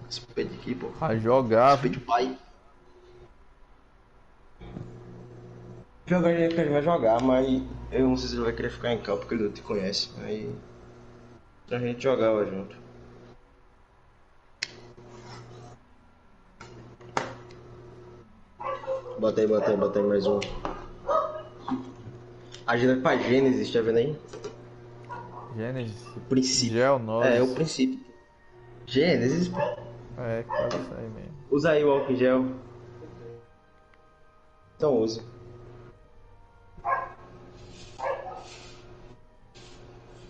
Speed aqui, pô. A jogar. Speed pai. Jogar ele vai jogar, mas eu não sei se ele vai querer ficar em campo porque ele não te conhece. Aí a gente jogava junto. Bota aí mais um. A gente vai pra Gênesis, tá vendo aí? Gênesis. O princípio. Gel É, o Nós. princípio. Gênesis. É, quase isso aí mesmo. Usa aí o álcool em gel. Então use.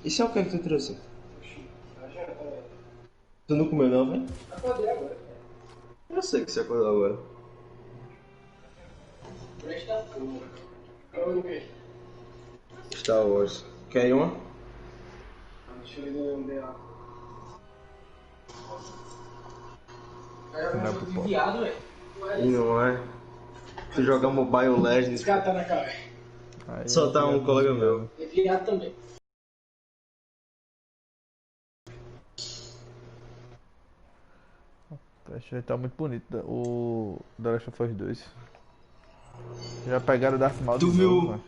Isso é o que tu trouxe? Tu não comeu não, velho? Acordei agora. Eu sei que você acordou agora. Presta porra. Olha o quê? Star Wars. Quer uma? Deixa eu ver onde é a... Não é pro pau. Viado, velho. Não é. Tu joga Mobile Legends. Esse cara tá na cara. Aí Só tá um colega meu. É viado também. Achei que tá muito bonito o The Last of Us 2. Já pegaram o Darth Maul de Tu novo, viu? mano.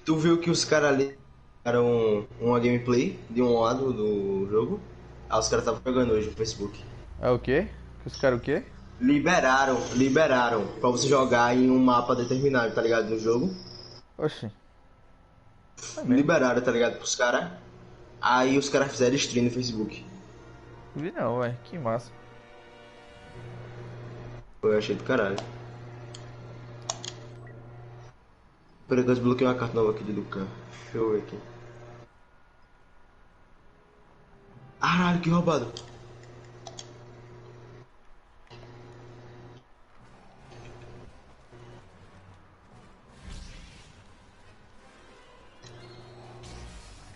Tu viu que os caras ali fizeram uma gameplay de um lado do jogo? Ah, os caras estavam jogando hoje no Facebook. É o quê? Que os caras o quê? Liberaram pra você jogar em um mapa determinado, tá ligado? No jogo. Oxi. É mesmo. Liberaram, tá ligado? Pros caras. Aí os caras fizeram stream no Facebook. Vi não, velho. Que massa. Eu achei do caralho. Peraí, eu desbloqueei uma carta nova aqui de Lucan. Deixa eu ver aqui. Caralho, que roubado.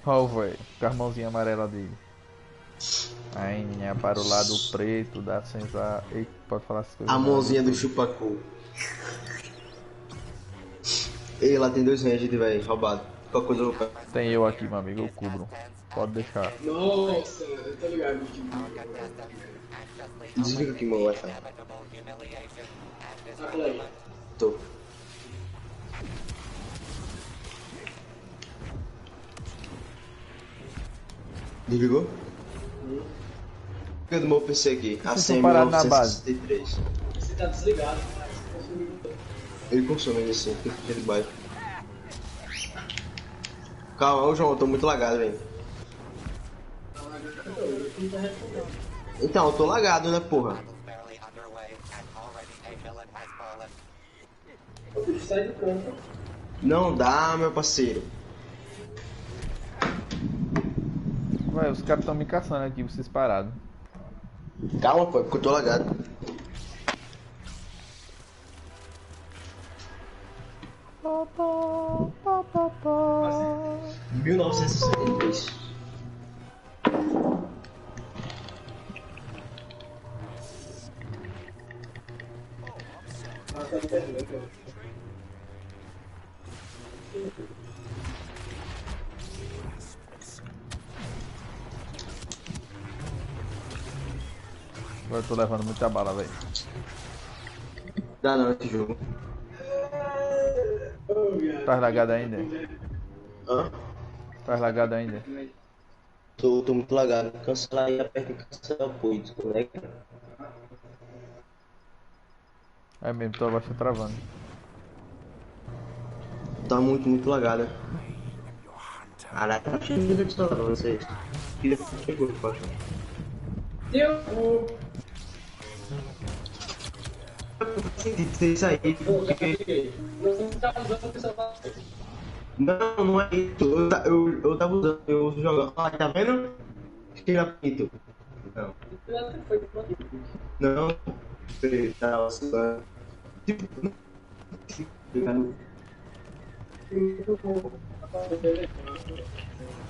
Ó, velho. Com a mãozinha amarela dele. Aí, para o lado preto da senza. Ei, pode falar essas coisas. A não, mãozinha do YouTube. chupacu. Ei, lá tem dois rangers, velho. Roubado. Qualquer coisa eu vou pegar. Tem eu aqui, meu amigo. Eu cubro. Pode deixar. Nossa, eu tô ligado. Desliga aqui meu Wi-Fi. Tá com aí. Tô. Desligou? Fica do meu PC aqui. A Vocês estão parados na base? 1963. Você tá desligado. Ele consome ainda assim, fica de baixo. Calma, ô João, eu tô muito lagado, velho. Então, eu tô lagado, né, porra? O bicho sai do campo. Não dá, meu parceiro. Vai, os caras estão me caçando aqui, vocês parados. Calma, pô, porque eu tô lagado. Pá, pá, pá, pá. 1963. Ah, tá perdendo, cara. Agora eu tô levando muita bala, velho. Dá não esse jogo. Tá lagado ainda? Hã? Tá lagado ainda? Tô muito lagado. Cancelar aí, aperta em cancelar o apoio, desconecta. É mesmo, tô abaixo travando. Tá muito lagado. Caraca, tá cheio de vida de não, não sei. Que chegou, pô. Deu! Isso aí, porque... Você tá usando o celular. Não é isso. Eu tava usando, eu uso jogando. Ah, tá vendo? Tira pinto. Não. Não. Tá, nossa. Tipo.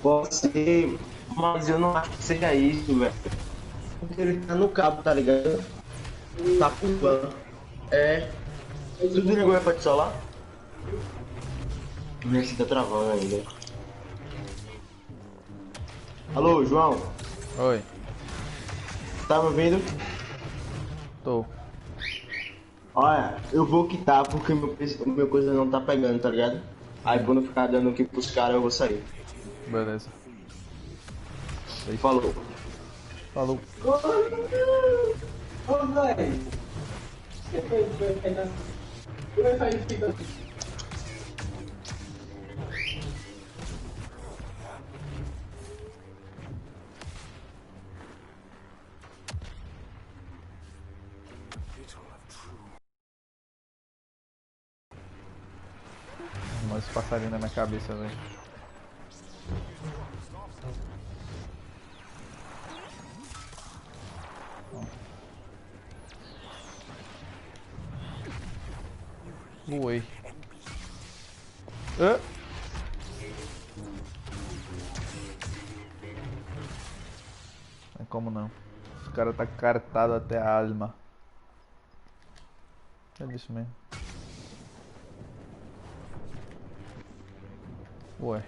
Pode ser, mas eu não acho que seja isso, velho. Porque ele tá no cabo, tá ligado? Tá pulando. É. Tu desligou o iPad celular? Esse tá travando ainda. Alô, João? Oi. Tá me ouvindo? Tô. Olha, eu vou quitar porque meu coisa não tá pegando, tá ligado? Aí quando eu ficar dando aqui pros caras eu vou sair. Beleza. Deixa. Falou. Falou. Ô, velho. Você foi pegar. Vai ficar. Mas esse passarinho na minha cabeça, velho. Voei. Ah! Não é como não. Os caras tá cartado até a alma. É disso mesmo. Ué.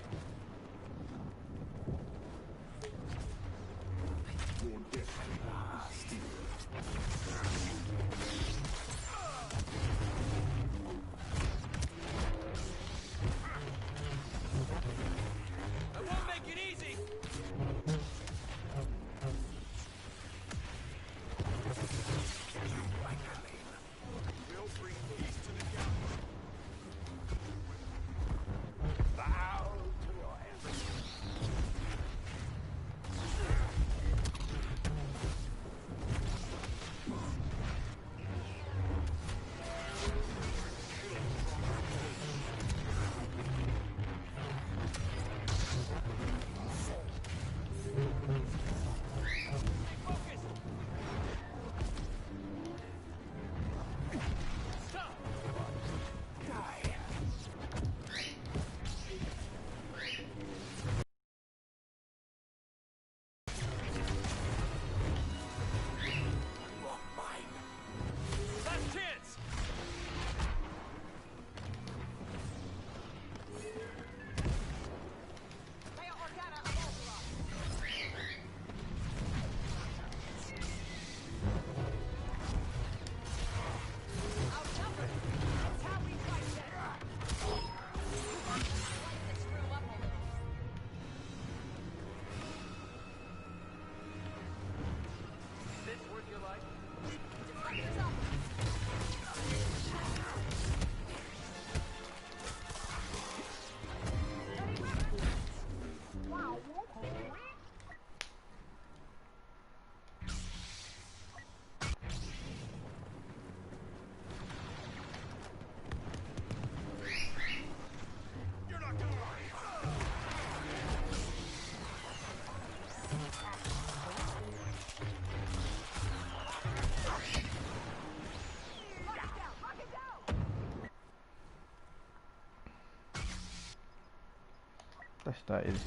Testar ele.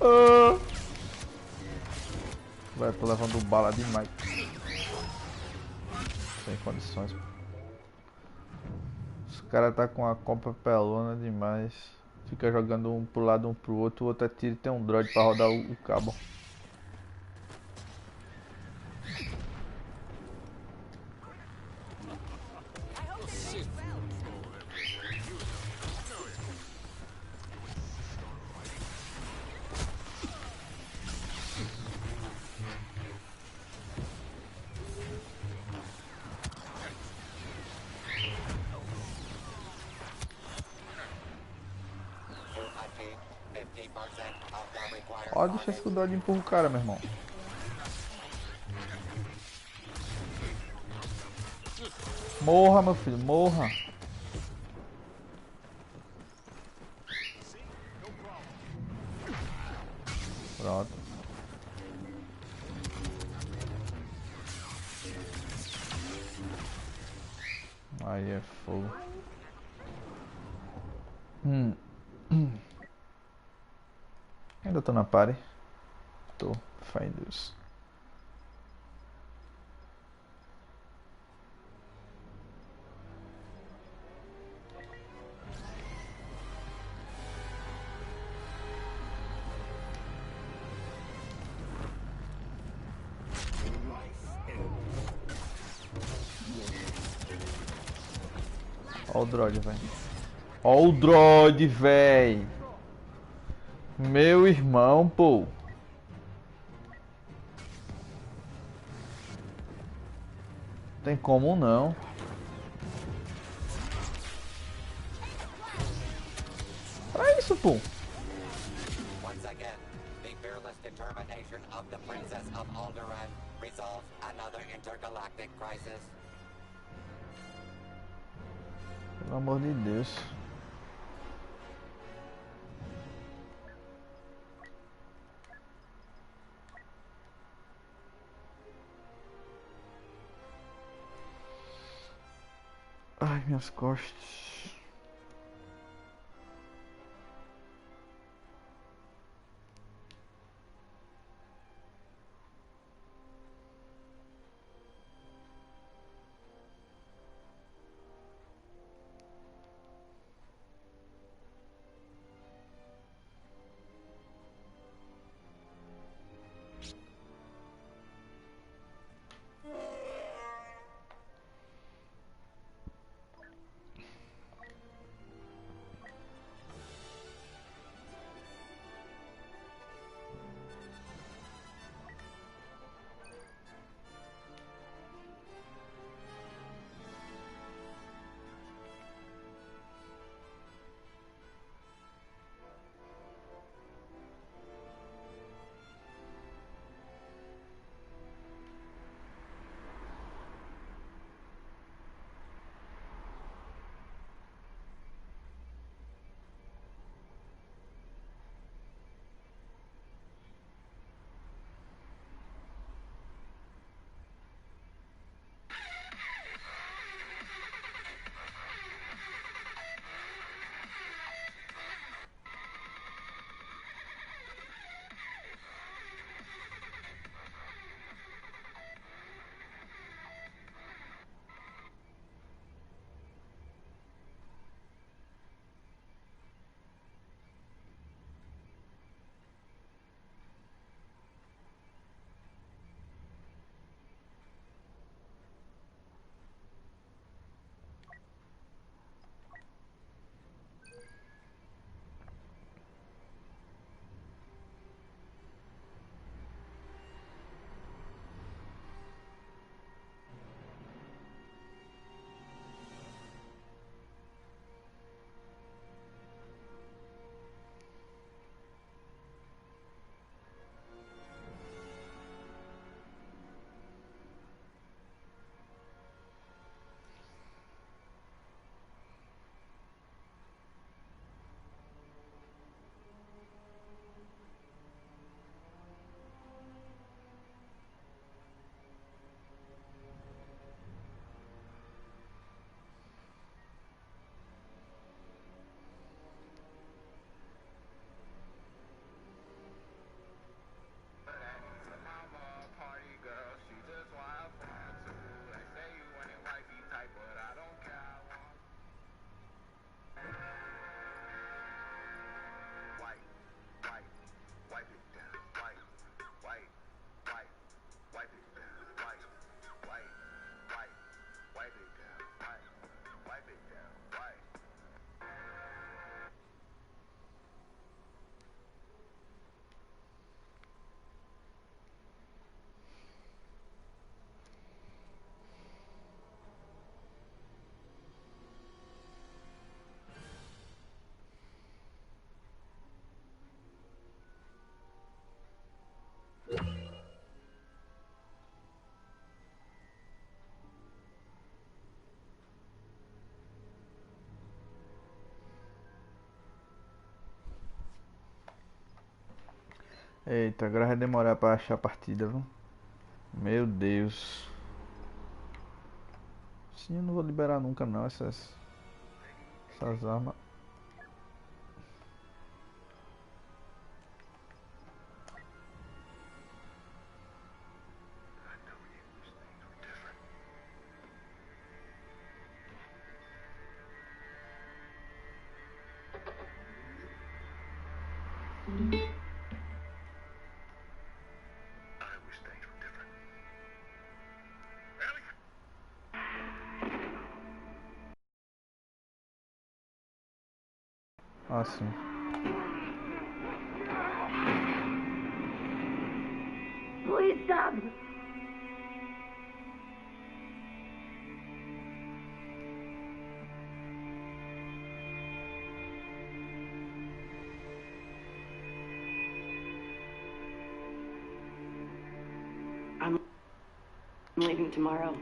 Ah! Vai, tô levando bala demais. Sem condições. Os caras tá com a compra pelona demais. Fica jogando um pro lado, um pro outro. O outro atira e tem um droid pra rodar o cabo. Ó, deixa esse droid empurra o cara, meu irmão. Morra, meu filho, morra. Pronto. Aí é fogo. Ainda tô na party. Tô, fé em Deus. Ó o droid, velho. Ó o droid, velho. Meu irmão, pô. Tem como não. Pra isso, pô. Once again, the fearless determination of the Princess of Alderaan resolves another intergalactic crisis. Pelo amor de Deus. Ai, minhas costas. Eita, agora vai demorar pra achar a partida, viu? Meu Deus. Sim, eu não vou liberar nunca não essas armas. sim. Please stop. I'm leaving tomorrow.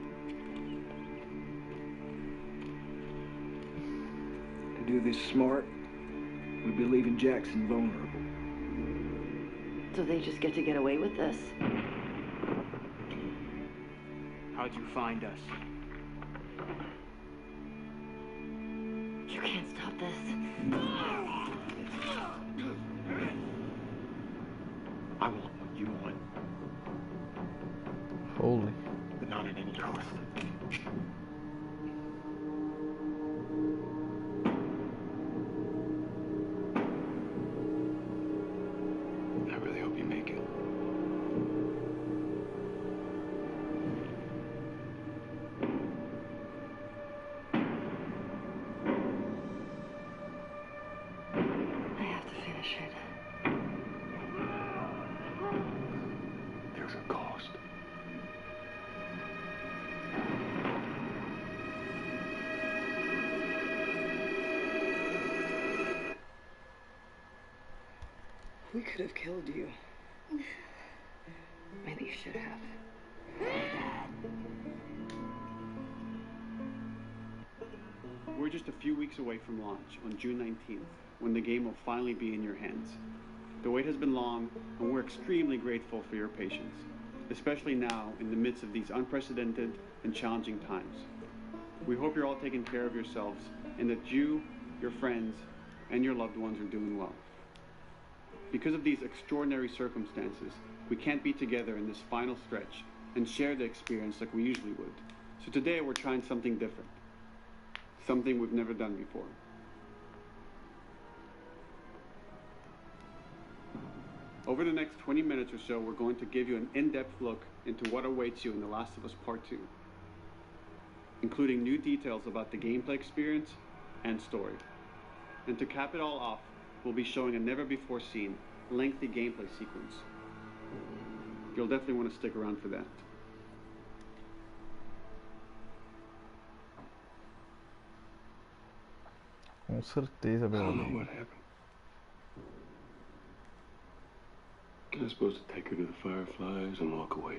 To do this smart, we'd be leaving Jackson vulnerable. So they just get away with this? How'd you find us? You can't stop this. I want what you want, Holy. but not at any cost. I really hope you make it. I have to finish it. There's a cost. We could have killed you. Maybe you should have. We're just a few weeks away from launch on June 19th, when the game will finally be in your hands. The wait has been long, and we're extremely grateful for your patience, especially now in the midst of these unprecedented and challenging times. We hope you're all taking care of yourselves and that you, your friends, and your loved ones are doing well. Because of these extraordinary circumstances, we can't be together in this final stretch and share the experience like we usually would. So today we're trying something different. Something we've never done before. Over the next 20 minutes or so, we're going to give you an in-depth look into what awaits you in The Last of Us Part 2, including new details about the gameplay experience and story. And to cap it all off, we'll be showing a never-before-seen, lengthy gameplay sequence. You'll definitely want to stick around for that. Com certeza, meu I don't know amigo. what happened. I was supposed to take her to the Fireflies and walk away.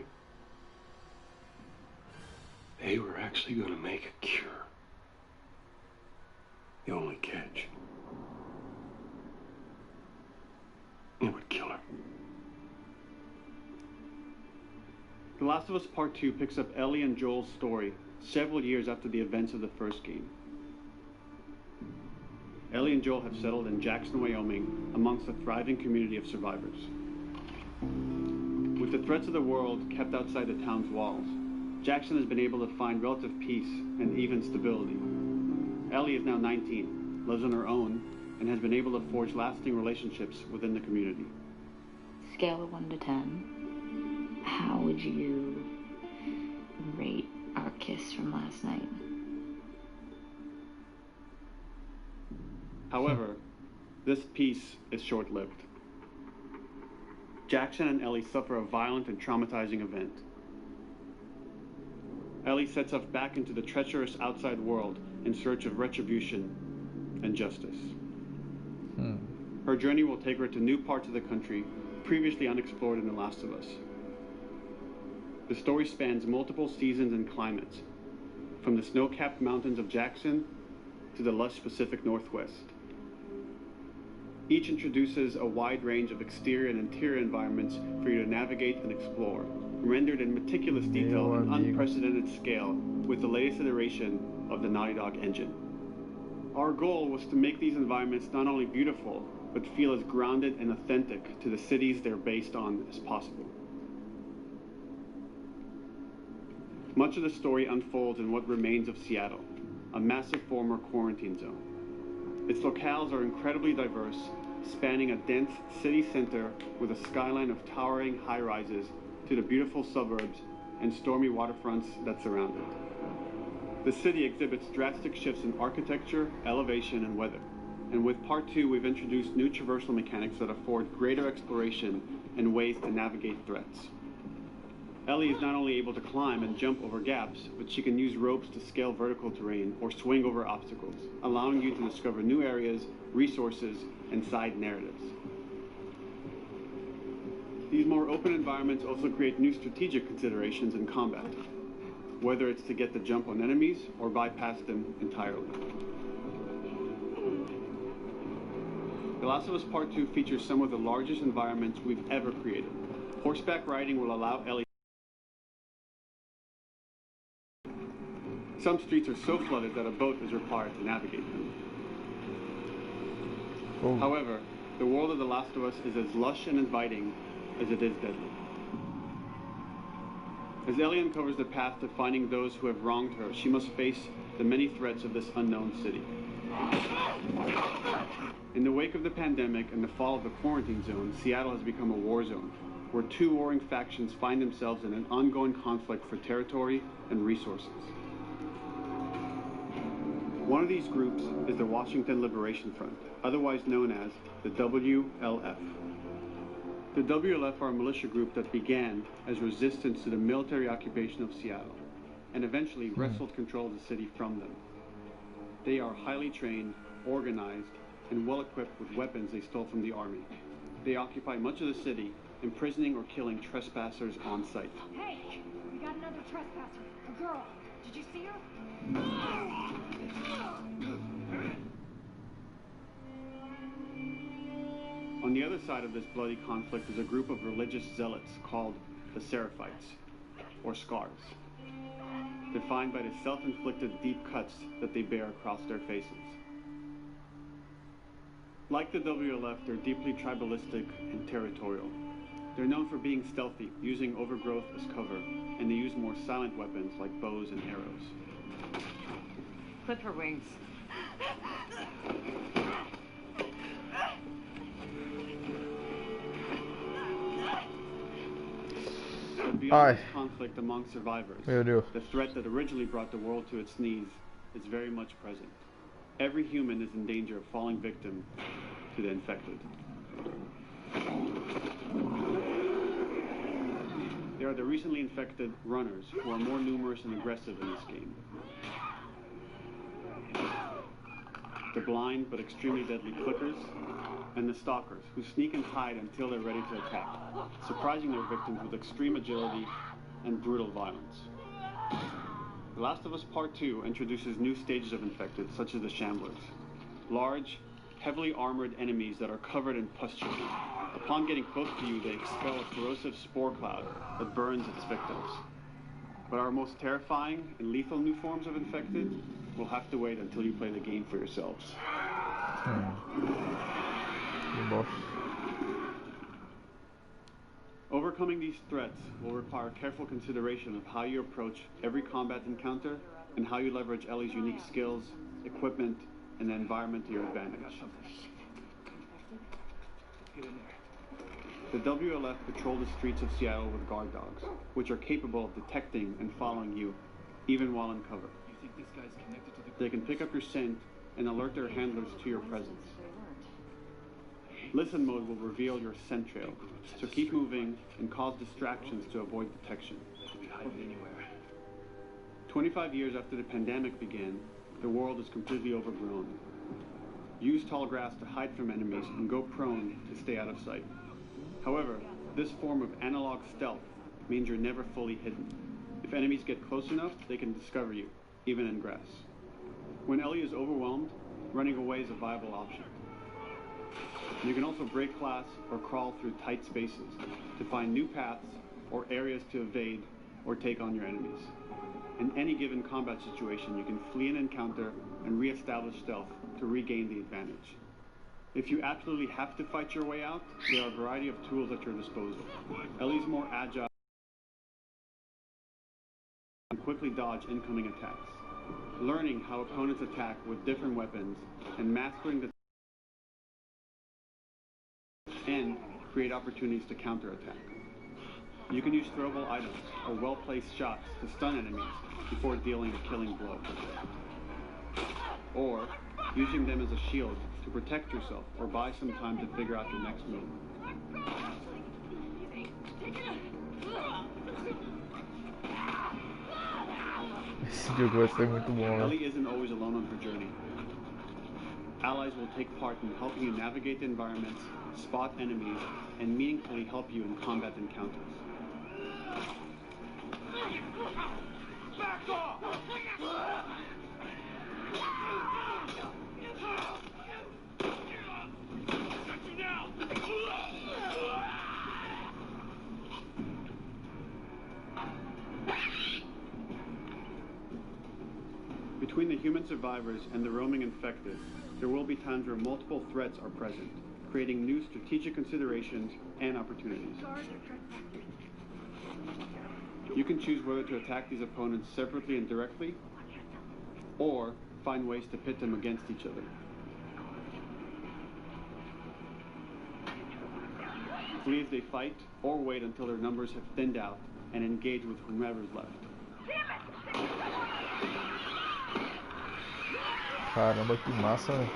They were actually going to make a cure. The only catch, it would kill her. The Last of Us Part 2 picks up Ellie and Joel's story several years after the events of the first game. Ellie and Joel have settled in Jackson, Wyoming, amongst a thriving community of survivors. With the threats of the world kept outside the town's walls, Jackson has been able to find relative peace and even stability. Ellie is now 19, lives on her own, and has been able to forge lasting relationships within the community. Scale of 1 to 10. How would you rate our kiss from last night? However, this peace is short-lived. Jackson and Ellie suffer a violent and traumatizing event. Ellie sets off back into the treacherous outside world in search of retribution and justice. Her journey will take her to new parts of the country previously unexplored in The Last of Us. The story spans multiple seasons and climates, from the snow-capped mountains of Jackson to the lush Pacific Northwest. Each introduces a wide range of exterior and interior environments for you to navigate and explore, rendered in meticulous detail and unprecedented scale with the latest iteration of the Naughty Dog engine. Our goal was to make these environments not only beautiful, but feel as grounded and authentic to the cities they're based on as possible. Much of the story unfolds in what remains of Seattle, a massive former quarantine zone. Its locales are incredibly diverse, spanning a dense city center with a skyline of towering high-rises to the beautiful suburbs and stormy waterfronts that surround it. The city exhibits drastic shifts in architecture, elevation, and weather, And with Part 2, we've introduced new traversal mechanics that afford greater exploration and ways to navigate threats. Ellie is not only able to climb and jump over gaps, but she can use ropes to scale vertical terrain or swing over obstacles, allowing you to discover new areas, resources, and side narratives. These more open environments also create new strategic considerations in combat, whether it's to get the jump on enemies or bypass them entirely. The Last of Us Part 2 features some of the largest environments we've ever created. Horseback riding will allow Ellie. Some streets are so flooded that a boat is required to navigate them. Oh. However, the world of The Last of Us is as lush and inviting as it is deadly. As Ellie uncovers the path to finding those who have wronged her, she must face the many threats of this unknown city. In the wake of the pandemic and the fall of the quarantine zone, Seattle has become a war zone, where two warring factions find themselves in an ongoing conflict for territory and resources. One of these groups is the Washington Liberation Front, otherwise known as the WLF. The WLF are a militia group that began as resistance to the military occupation of Seattle, and eventually wrestled control of the city from them. They are highly trained, organized, and well-equipped with weapons they stole from the army. They occupy much of the city, imprisoning or killing trespassers on sight. Hey, we got another trespasser, a girl. Did you see her? On the other side of this bloody conflict is a group of religious zealots called the Seraphites, or Scars, defined by the self-inflicted deep cuts that they bear across their faces. Like the WLF, they're deeply tribalistic and territorial. They're known for being stealthy, using overgrowth as cover, and they use more silent weapons like bows and arrows. Clip her wings. But beyond this conflict among survivors, the threat that originally brought the world to its knees is very much present. Every human is in danger of falling victim to the infected. There are the recently infected runners, who are more numerous and aggressive in this game. The blind but extremely deadly clickers, and the stalkers, who sneak and hide until they're ready to attack, surprising their victims with extreme agility and brutal violence. The Last of Us Part 2 introduces new stages of infected, such as the Shamblers. Large, heavily armored enemies that are covered in pustule. Upon getting close to you, they expel a corrosive spore cloud that burns its victims. But our most terrifying and lethal new forms of infected will have to wait until you play the game for yourselves. Overcoming these threats will require careful consideration of how you approach every combat encounter and how you leverage Ellie's unique skills, equipment, and the environment to your advantage. The WLF patrol the streets of Seattle with guard dogs, which are capable of detecting and following you, even while in cover. They can pick up your scent and alert their handlers to your presence. Listen mode will reveal your scent trail, so keep moving and cause distractions to avoid detection. 25 years after the pandemic began, the world is completely overgrown. Use tall grass to hide from enemies and go prone to stay out of sight. However, this form of analog stealth means you're never fully hidden. If enemies get close enough, they can discover you, even in grass. When Ellie is overwhelmed, running away is a viable option. You can also break glass or crawl through tight spaces to find new paths or areas to evade or take on your enemies. In any given combat situation, you can flee an encounter and re-establish stealth to regain the advantage. If you absolutely have to fight your way out, there are a variety of tools at your disposal. Ellie's more agile and quickly dodge incoming attacks. Learning how opponents attack with different weapons and mastering the and create opportunities to counterattack. You can use throwable items or well-placed shots to stun enemies before dealing a killing blow. Or using them as a shield to protect yourself or buy some time to figure out your next move. Esse jogo vai ser muito bom, né? Ellie isn't always alone on her journey. Allies will take part in helping you navigate the environments, spot enemies, and meaningfully help you in combat encounters. Back off! Between the human survivors and the roaming infected, there will be times where multiple threats are present, creating new strategic considerations and opportunities. You can choose whether to attack these opponents separately and directly, or find ways to pit them against each other. Flee as they fight, or wait until their numbers have thinned out and engage with whomever's left. Caramba, que massa, velho.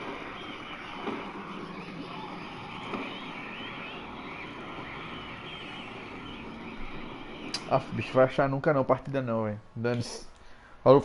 Ah, o bicho vai achar nunca não, partida não, velho. Dane-se. Falou.